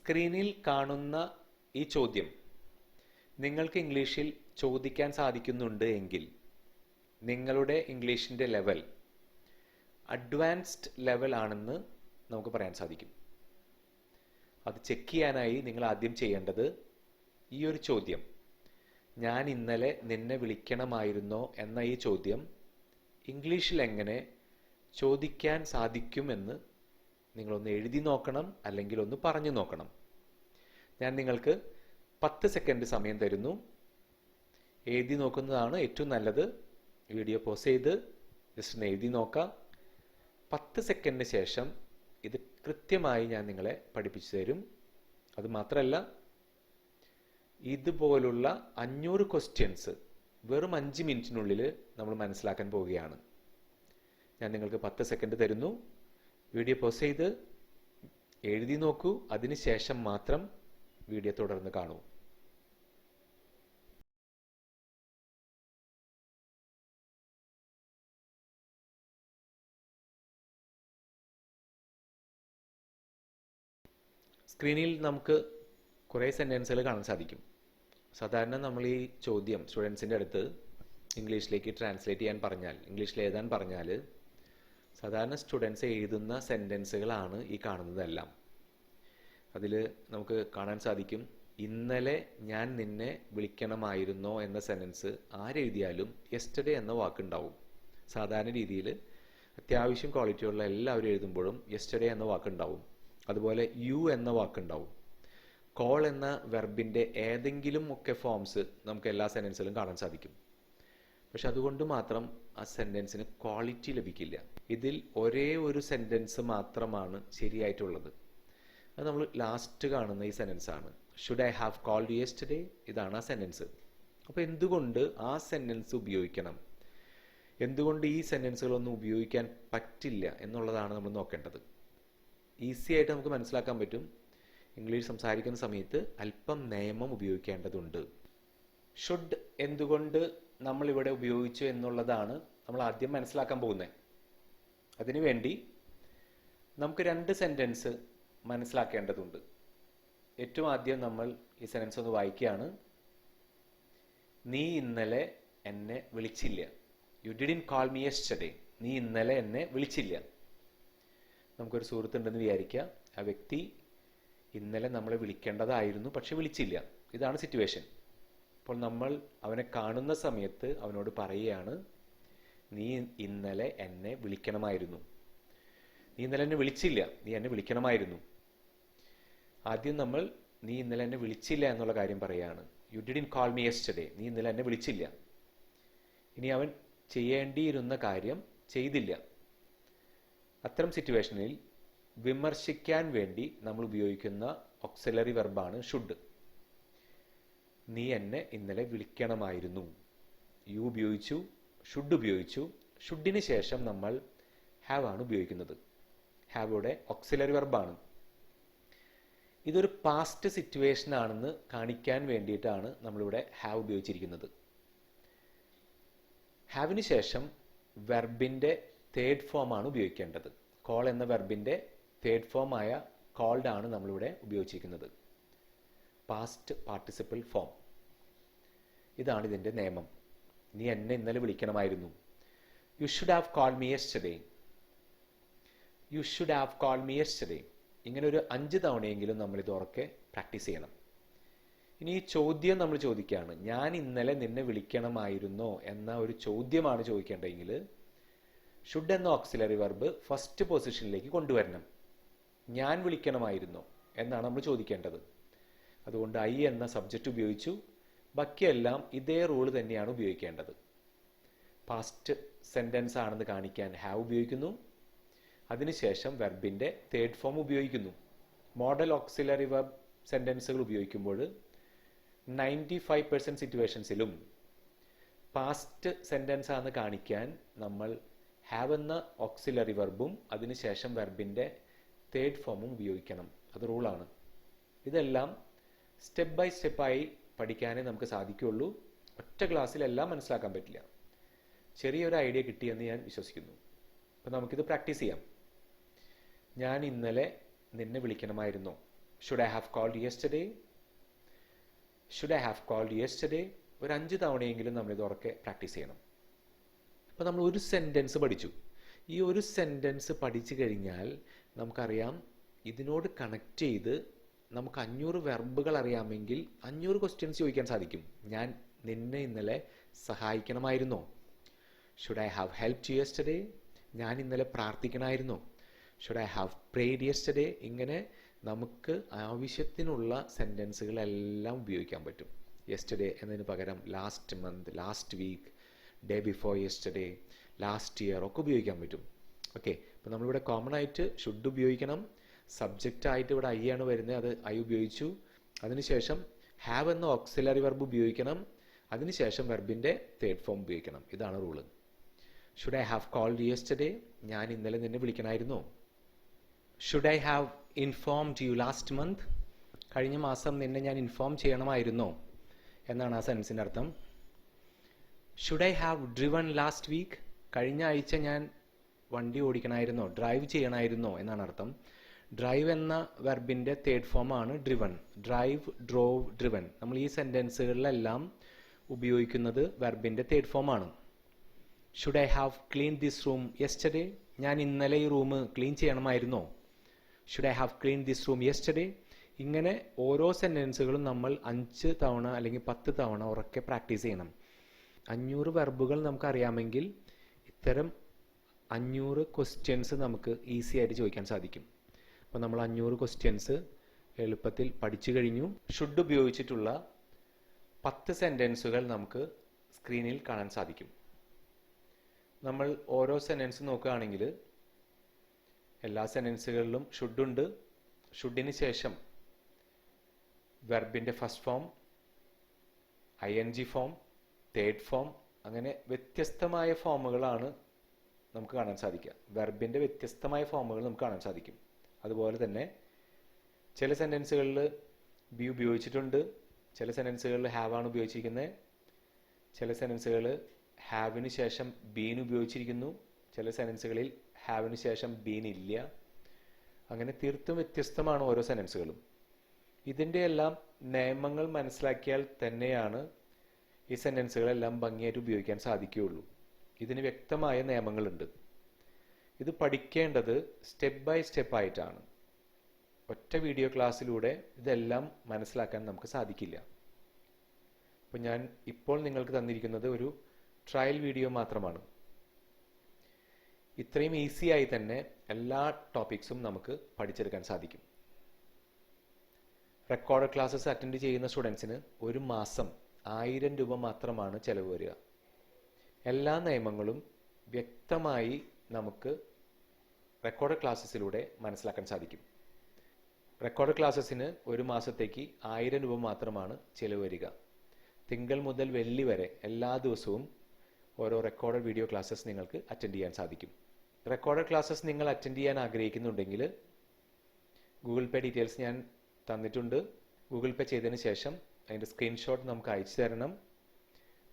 സ്ക്രീനിൽ കാണുന്ന ഈ ചോദ്യം നിങ്ങൾക്ക് ഇംഗ്ലീഷിൽ ചോദിക്കാൻ സാധിക്കുന്നുണ്ട് എങ്കിൽ നിങ്ങളുടെ ഇംഗ്ലീഷിൻ്റെ ലെവൽ അഡ്വാൻസ്ഡ് ലെവൽ ആണെന്ന് നമുക്ക് പറയാൻ സാധിക്കും. അത് ചെക്ക് ചെയ്യാനായി നിങ്ങൾ ആദ്യം ചെയ്യേണ്ടത് ഈ ഒരു ചോദ്യം, ഞാൻ ഇന്നലെ നിന്നെ വിളിക്കണമായിരുന്നോ എന്ന ഈ ചോദ്യം ഇംഗ്ലീഷിൽ എങ്ങനെ ചോദിക്കാൻ സാധിക്കുമെന്ന് നിങ്ങളൊന്ന് എഴുതി നോക്കണം, അല്ലെങ്കിൽ ഒന്ന് പറഞ്ഞു നോക്കണം. ഞാൻ നിങ്ങൾക്ക് 10 സെക്കൻഡ് സമയം തരുന്നു. എഴുതി നോക്കുന്നതാണ് ഏറ്റവും നല്ലത്. വീഡിയോ പോസ് ചെയ്ത് ജസ്റ്റ് ഒന്ന് എഴുതി നോക്കാം. 10 സെക്കൻഡിന് ശേഷം ഇത് കൃത്യമായി ഞാൻ നിങ്ങളെ പഠിപ്പിച്ചു തരും. അതുമാത്രമല്ല, ഇതുപോലുള്ള 500 ക്വസ്റ്റ്യൻസ് വെറും 5 മിനിറ്റിനുള്ളിൽ നമ്മൾ മനസ്സിലാക്കാൻ പോവുകയാണ്. ഞാൻ നിങ്ങൾക്ക് 10 സെക്കൻഡ് തരുന്നു. വീഡിയോ പോസ് ചെയ്ത് എഴുതി നോക്കൂ. അതിനുശേഷം മാത്രം വീഡിയോ തുടർന്ന് കാണൂ. സ്ക്രീനിൽ നമുക്ക് കുറേ സെൻറ്റൻസുകൾ കാണാൻ സാധിക്കും. സാധാരണ നമ്മൾ ഈ ചോദ്യം സ്റ്റുഡൻസിൻ്റെ അടുത്ത് ഇംഗ്ലീഷിലേക്ക് ട്രാൻസ്ലേറ്റ് ചെയ്യാൻ പറഞ്ഞാൽ, ഇംഗ്ലീഷിൽ എഴുതാൻ പറഞ്ഞാൽ, സാധാരണ സ്റ്റുഡൻസ് എഴുതുന്ന സെൻറ്റൻസുകളാണ് ഈ കാണുന്നതെല്ലാം. അതിൽ നമുക്ക് കാണാൻ സാധിക്കും, ഇന്നലെ ഞാൻ നിന്നെ വിളിക്കണമായിരുന്നോ എന്ന സെൻറ്റൻസ് ആരെഴുതിയാലും യെസ്റ്റർഡേ എന്ന വാക്കുണ്ടാവും. സാധാരണ രീതിയിൽ അത്യാവശ്യം ക്വാളിറ്റിയുള്ള എല്ലാവരും എഴുതുമ്പോഴും യെസ്റ്റർഡേ എന്ന വാക്കുണ്ടാവും. അതുപോലെ യു എന്ന വാക്കുണ്ടാവും. കോൾ എന്ന വെർബിൻ്റെ ഏതെങ്കിലും ഒക്കെ ഫോംസ് നമുക്ക് എല്ലാ സെൻറ്റൻസിലും കാണാൻ സാധിക്കും. പക്ഷെ അതുകൊണ്ട് മാത്രം ആ സെൻറ്റൻസിന് ക്വാളിറ്റി ലഭിക്കില്ല. ഇതിൽ ഒരേ ഒരു സെൻറ്റൻസ് മാത്രമാണ് ശരിയായിട്ടുള്ളത്. അത് നമ്മൾ ലാസ്റ്റ് കാണുന്ന ഈ സെൻറ്റൻസ് ആണ്. Should I have called yesterday, ഇതാണ് ആ സെൻറ്റൻസ്. അപ്പോൾ എന്തുകൊണ്ട് ആ സെൻറ്റൻസ് ഉപയോഗിക്കണം, എന്തുകൊണ്ട് ഈ സെൻറ്റൻസുകളൊന്നും ഉപയോഗിക്കാൻ പറ്റില്ല എന്നുള്ളതാണ് നമ്മൾ നോക്കേണ്ടത്. ഈസി ആയിട്ട് നമുക്ക് മനസ്സിലാക്കാൻ പറ്റും. ഇംഗ്ലീഷ് സംസാരിക്കുന്ന സമയത്ത് അല്പം നിയമം ഉപയോഗിക്കേണ്ടതുണ്ട്. ഷുഡ് എന്തുകൊണ്ട് നമ്മളിവിടെ ഉപയോഗിച്ചു എന്നുള്ളതാണ് നമ്മൾ ആദ്യം മനസ്സിലാക്കാൻ പോകുന്നത്. അതിനുവേണ്ടി നമുക്ക് 2 സെൻറ്റൻസ് മനസ്സിലാക്കേണ്ടതുണ്ട്. ഏറ്റവും ആദ്യം നമ്മൾ ഈ സെൻറ്റൻസ് ഒന്ന് വായിക്കുകയാണ്. നീ ഇന്നലെ എന്നെ വിളിച്ചില്ല. You didn't call me yesterday. നീ ഇന്നലെ എന്നെ വിളിച്ചില്ല. നമുക്കൊരു സുഹൃത്തുണ്ടെന്ന് വിചാരിക്കുക. ആ വ്യക്തി ഇന്നലെ നമ്മളെ വിളിക്കേണ്ടതായിരുന്നു, പക്ഷെ വിളിച്ചില്ല. ഇതാണ് സിറ്റുവേഷൻ. അപ്പോൾ നമ്മൾ അവനെ കാണുന്ന സമയത്ത് അവനോട് പറയുകയാണ്, നീ ഇന്നലെ എന്നെ വിളിക്കണമായിരുന്നു. നീ ഇന്നലെ എന്നെ വിളിച്ചില്ല, നീ എന്നെ വിളിക്കണമായിരുന്നു. ആദ്യം നമ്മൾ നീ ഇന്നലെ എന്നെ വിളിച്ചില്ല എന്നുള്ള കാര്യം പറയുകയാണ്. You didn't call me yesterday. നീ ഇന്നലെ എന്നെ വിളിച്ചില്ല. ഇനി അവൻ ചെയ്യേണ്ടിയിരുന്ന കാര്യം ചെയ്തില്ല. അത്തരം സിറ്റുവേഷനിൽ വിമർശിക്കാൻ വേണ്ടി നമ്മൾ ഉപയോഗിക്കുന്ന ഓക്സിലറി വെർബാണ് ഷുഡ്. നീ എന്നെ ഇന്നലെ വിളിക്കണമായിരുന്നു. യു ഉപയോഗിച്ചു, ഷുഡ് ഉപയോഗിച്ചു. ഷുഡിന് ശേഷം നമ്മൾ ഹാവ് ആണ് ഉപയോഗിക്കുന്നത്. ഹാവ് ഇവിടെ ഓക്സിലറി വെർബാണ്. ഇതൊരു പാസ്റ്റ് സിറ്റുവേഷൻ ആണെന്ന് കാണിക്കാൻ വേണ്ടിയിട്ടാണ് നമ്മളിവിടെ ഹാവ് ഉപയോഗിച്ചിരിക്കുന്നത്. ഹാവിന് ശേഷം വെർബിൻ്റെ തേർഡ് ഫോമാണ് ഉപയോഗിക്കേണ്ടത്. കോൾ എന്ന വെർബിൻ്റെ തേർഡ് ഫോമായ കോൾഡ് ആണ് നമ്മളിവിടെ ഉപയോഗിച്ചിരിക്കുന്നത്. Past participle form. ഇതാണ് ഇതിൻ്റെ നിയമം. നീ എന്നെ ഇന്നലെ വിളിക്കണമായിരുന്നു. You should have called me yesterday. You should have called me yesterday. ഇങ്ങനെ ഒരു 5 തവണയെങ്കിലും നമ്മളിത് ഉറക്കെ പ്രാക്ടീസ് ചെയ്യണം. ഇനി ഈ ചോദ്യം നമ്മൾ ചോദിക്കുകയാണ്, ഞാൻ ഇന്നലെ നിന്നെ വിളിക്കണമായിരുന്നോ എന്ന ഒരു ചോദ്യമാണ് ചോദിക്കേണ്ടതെങ്കിൽ ഷുഡ് എന്ന ഓക്സിലറി വെർബ് ഫസ്റ്റ് പൊസിഷനിലേക്ക് കൊണ്ടുവരണം. ഞാൻ വിളിക്കണമായിരുന്നോ എന്നാണ് നമ്മൾ ചോദിക്കേണ്ടത്. അതുകൊണ്ട് ഐ എന്ന സബ്ജക്റ്റ് ഉപയോഗിച്ചു. ബാക്കിയെല്ലാം ഇതേ റൂൾ തന്നെയാണ് ഉപയോഗിക്കേണ്ടത്. പാസ്റ്റ് സെൻറ്റൻസ് ആണെന്ന് കാണിക്കാൻ ഹാവ് ഉപയോഗിക്കുന്നു. അതിനുശേഷം വെർബിൻ്റെ തേർഡ് ഫോം ഉപയോഗിക്കുന്നു. മോഡൽ ഓക്സിലറി വെർബ് സെൻറ്റൻസുകൾ ഉപയോഗിക്കുമ്പോൾ 95% സിറ്റുവേഷൻസിലും പാസ്റ്റ് സെൻറ്റൻസ് ആണെന്ന് കാണിക്കാൻ നമ്മൾ ഹാവ് എന്ന ഓക്സിലറി വെർബും അതിനുശേഷം വെർബിൻ്റെ തേർഡ് ഫോമും ഉപയോഗിക്കണം. അത് റൂളാണ്. ഇതെല്ലാം സ്റ്റെപ്പ് ബൈ സ്റ്റെപ്പായി പഠിക്കാനേ നമുക്ക് സാധിക്കുകയുള്ളൂ. ഒറ്റ ക്ലാസ്സിലെല്ലാം മനസ്സിലാക്കാൻ പറ്റില്ല. ചെറിയൊരു ഐഡിയ കിട്ടിയെന്ന് ഞാൻ വിശ്വസിക്കുന്നു. അപ്പോൾ നമുക്കിത് പ്രാക്ടീസ് ചെയ്യാം. ഞാൻ ഇന്നലെ നിന്നെ വിളിക്കണമായിരുന്നോ. Should I have called yesterday, should I have called yesterday. ഒരു 5 തവണയെങ്കിലും നമ്മൾ ഇത് ഉറക്കെ പ്രാക്ടീസ് ചെയ്യണം. അപ്പോൾ നമ്മൾ ഒരു സെൻറ്റൻസ് പഠിച്ചു. ഈ ഒരു സെൻറ്റൻസ് പഠിച്ചു കഴിഞ്ഞാൽ നമുക്കറിയാം ഇതിനോട് കണക്ട് ചെയ്ത് നമുക്ക് 500 വെർബുകൾ അറിയാമെങ്കിൽ 500 ക്വസ്റ്റ്യൻസ് ചോദിക്കാൻ സാധിക്കും. ഞാൻ നിന്നെ ഇന്നലെ സഹായിക്കണമായിരുന്നോ? Should I have helped you yesterday? ഞാൻ ഇന്നലെ പ്രാർത്ഥിക്കണമായിരുന്നോ? Should I have prayed yesterday? ഇങ്ങനെ നമുക്ക് ആവശ്യത്തിനുള്ള സെൻറ്റൻസുകളെല്ലാം ഉപയോഗിക്കാൻ പറ്റും. യെസ്റ്റർഡേ എന്നതിന് പകരം last month, last week, day before yesterday, last year ഒക്കെ ഉപയോഗിക്കാൻ പറ്റും. ഓക്കെ, അപ്പോൾ നമ്മളിവിടെ കോമൺ ആയിട്ട് ഷുഡ് ഉപയോഗിക്കണം. സബ്ജക്റ്റ് ആയിട്ട് ഇവിടെ ഐ ആണ് വരുന്നത്, അത് ഐ ഉപയോഗിച്ചു. അതിനുശേഷം ഹാവ് എന്ന ഓക്സിലറി വെർബ് ഉപയോഗിക്കണം. അതിനുശേഷം വെർബിൻ്റെ തേർഡ് ഫോം ഉപയോഗിക്കണം. ഇതാണ് rule. Should I have called yesterday? ഞാൻ ഇന്നലെ നിന്നെ വിളിക്കണമായിരുന്നോ? Should I have informed you last month? കഴിഞ്ഞ മാസം നിന്നെ ഞാൻ ഇൻഫോം ചെയ്യണമായിരുന്നോ എന്നാണ് ആ സെൻസിൻ്റെ അർത്ഥം. Should I have driven last week? കഴിഞ്ഞ ആഴ്ച ഞാൻ വണ്ടി ഓടിക്കണമായിരുന്നോ, ഡ്രൈവ് ചെയ്യണമായിരുന്നോ എന്നാണ് അർത്ഥം. ഡ്രൈവ് എന്ന വെർബിൻ്റെ തേർഡ് ഫോമാണ് ഡ്രിവൺ. Drive, drove, driven. നമ്മൾ ഈ സെൻറ്റൻസുകളിലെല്ലാം ഉപയോഗിക്കുന്നത് വെർബിൻ്റെ തേർഡ് ഫോമാണ്. Should I have clean this room yesterday? ഞാൻ ഇന്നലെ ഈ റൂം ക്ലീൻ ചെയ്യണമായിരുന്നോ? Should I have clean this room yesterday? ഇങ്ങനെ ഓരോ സെൻറ്റൻസുകളും നമ്മൾ 5 തവണ അല്ലെങ്കിൽ 10 തവണ ഉറക്കെ പ്രാക്ടീസ് ചെയ്യണം. 500 വെർബുകൾ നമുക്കറിയാമെങ്കിൽ ഇത്തരം 500 ക്വസ്റ്റ്യൻസ് നമുക്ക് ഈസി ആയിട്ട് ചോദിക്കാൻ സാധിക്കും. അപ്പോൾ നമ്മൾ 500 ക്വസ്റ്റ്യൻസ് എളുപ്പത്തിൽ പഠിച്ചു കഴിഞ്ഞു. ഷുഡ് ഉപയോഗിച്ചിട്ടുള്ള 10 സെൻറ്റൻസുകൾ നമുക്ക് സ്ക്രീനിൽ കാണാൻ സാധിക്കും. നമ്മൾ ഓരോ സെൻറ്റൻസ് നോക്കുകയാണെങ്കിൽ എല്ലാ സെൻറ്റൻസുകളിലും ഷുഡുണ്ട്. ഷുഡിന് ശേഷം വെർബിൻ്റെ first form, ING form, third form, അങ്ങനെ വ്യത്യസ്തമായ ഫോമുകളാണ് നമുക്ക് കാണാൻ സാധിക്കുക. വെർബിൻ്റെ വ്യത്യസ്തമായ ഫോമുകൾ നമുക്ക് കാണാൻ സാധിക്കും. അതുപോലെ തന്നെ ചില സെൻറ്റൻസുകളിൽ ബി ഉപയോഗിച്ചിട്ടുണ്ട്, ചില സെൻറ്റൻസുകളിൽ ഹാവ് ആണ് ഉപയോഗിച്ചിരിക്കുന്നത്, ചില സെൻറ്റൻസുകൾ ഹാവിന് ശേഷം ബീൻ ഉപയോഗിച്ചിരിക്കുന്നു, ചില സെൻറ്റൻസുകളിൽ ഹാവിന് ശേഷം ബീൻ ഇല്ല. അങ്ങനെ തീർത്തും വ്യത്യസ്തമാണ് ഓരോ സെൻറ്റൻസുകളും. ഇതിൻ്റെ എല്ലാം നിയമങ്ങൾ മനസ്സിലാക്കിയാൽ തന്നെയാണ് ഈ സെൻറ്റൻസുകളെല്ലാം ഭംഗിയായിട്ട് ഉപയോഗിക്കാൻ സാധിക്കുകയുള്ളൂ. ഇതിന് വ്യക്തമായ നിയമങ്ങളുണ്ട്. ഇത് പഠിക്കേണ്ടത് സ്റ്റെപ്പ് ബൈ സ്റ്റെപ്പ് ആയിട്ടാണ്. ഒറ്റ വീഡിയോ ക്ലാസ്സിലൂടെ ഇതെല്ലാം മനസ്സിലാക്കാൻ നമുക്ക് സാധിക്കില്ല. അപ്പോൾ ഞാൻ ഇപ്പോൾ നിങ്ങൾക്ക് തന്നിരിക്കുന്നത് ഒരു ട്രയൽ വീഡിയോ മാത്രമാണ്. ഇത്രയും ഈസിയായി തന്നെ എല്ലാ ടോപ്പിക്സും നമുക്ക് പഠിച്ചെടുക്കാൻ സാധിക്കും. റെക്കോർഡ് ക്ലാസ്സസ് അറ്റൻഡ് ചെയ്യുന്ന സ്റ്റുഡൻസിന് ഒരു മാസം 1000 രൂപ മാത്രമാണ് ചിലവ് വരിക. എല്ലാ നിയമങ്ങളും വ്യക്തമായി നമുക്ക് റെക്കോർഡ് ക്ലാസ്സസിലൂടെ മനസ്സിലാക്കാൻ സാധിക്കും. റെക്കോർഡ് ക്ലാസ്സസിന് ഒരു മാസത്തേക്ക് 1000 രൂപ മാത്രമാണ് ചിലവ് വരിക. തിങ്കൾ മുതൽ വെള്ളി വരെ എല്ലാ ദിവസവും ഓരോ റെക്കോർഡ് വീഡിയോ ക്ലാസ്സസ് നിങ്ങൾക്ക് അറ്റൻഡ് ചെയ്യാൻ സാധിക്കും. റെക്കോർഡ് ക്ലാസ്സസ് നിങ്ങൾ അറ്റൻഡ് ചെയ്യാൻ ആഗ്രഹിക്കുന്നുണ്ടെങ്കിൽ ഗൂഗിൾ പേ ഡീറ്റെയിൽസ് ഞാൻ തന്നിട്ടുണ്ട്. ഗൂഗിൾ പേ ചെയ്തതിന് ശേഷം അതിൻ്റെ സ്ക്രീൻഷോട്ട് നമുക്ക് അയച്ചു തരണം.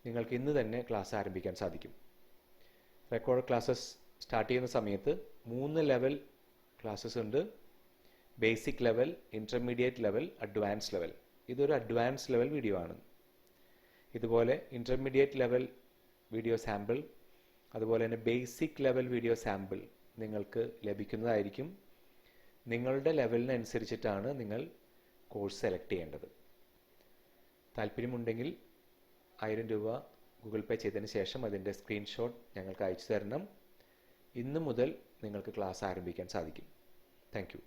നിങ്ങൾക്ക് ഇന്ന് തന്നെ ക്ലാസ് ആരംഭിക്കാൻ സാധിക്കും. റെക്കോർഡ് ക്ലാസ്സസ് സ്റ്റാർട്ട് ചെയ്യുന്ന സമയത്ത് 3 ലെവൽ ക്ലാസ്സസ് ഉണ്ട്. Basic level, intermediate level, advance level. ഇതൊരു അഡ്വാൻസ് ലെവൽ വീഡിയോ ആണ്. ഇതുപോലെ ഇൻ്റർമീഡിയറ്റ് ലെവൽ വീഡിയോ സാമ്പിൾ, അതുപോലെ തന്നെ ബേസിക് ലെവൽ വീഡിയോ സാമ്പിൾ നിങ്ങൾക്ക് ലഭിക്കുന്നതായിരിക്കും. നിങ്ങളുടെ ലെവലിനനുസരിച്ചിട്ടാണ് നിങ്ങൾ കോഴ്സ് സെലക്ട് ചെയ്യേണ്ടത്. താല്പര്യമുണ്ടെങ്കിൽ 1000 രൂപ ഗൂഗിൾ പേ ചെയ്തതിന് ശേഷം അതിൻ്റെ സ്ക്രീൻഷോട്ട് ഞങ്ങൾക്ക് അയച്ചു തരണം. ഇന്ന് മുതൽ നിങ്ങൾക്ക് ക്ലാസ് ആരംഭിക്കാൻ സാധിക്കും. Thank you.